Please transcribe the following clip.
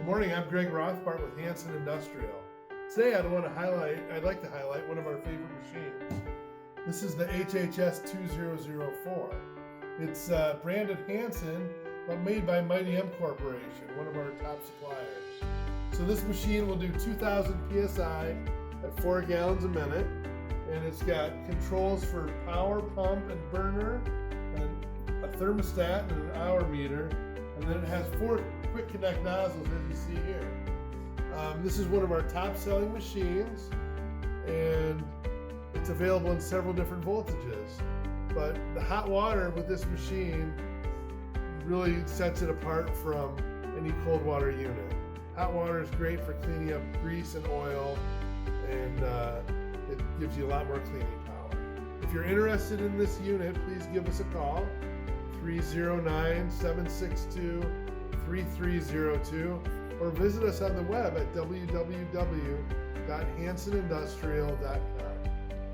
Good morning, I'm Greg Rothbart with Hanson Industrial. Today I'd like to highlight one of our favorite machines. This is the HHS 2004. It's branded Hanson, but made by Mighty M Corporation, one of our top suppliers. So this machine will do 2,000 PSI at 4 gallons a minute, and it's got controls for power, pump, and burner, and a thermostat and an hour meter, and then it has 4 quick connect nozzles as you see here. This is one of our top selling machines, and it's available in several different voltages, but the hot water with this machine really sets it apart from any cold water unit. Hot water is great for cleaning up grease and oil, and it gives you a lot more cleaning power. If you're interested in this unit, please give us a call, 309-762-3302, or visit us on the web at www.hansonindustrial.com.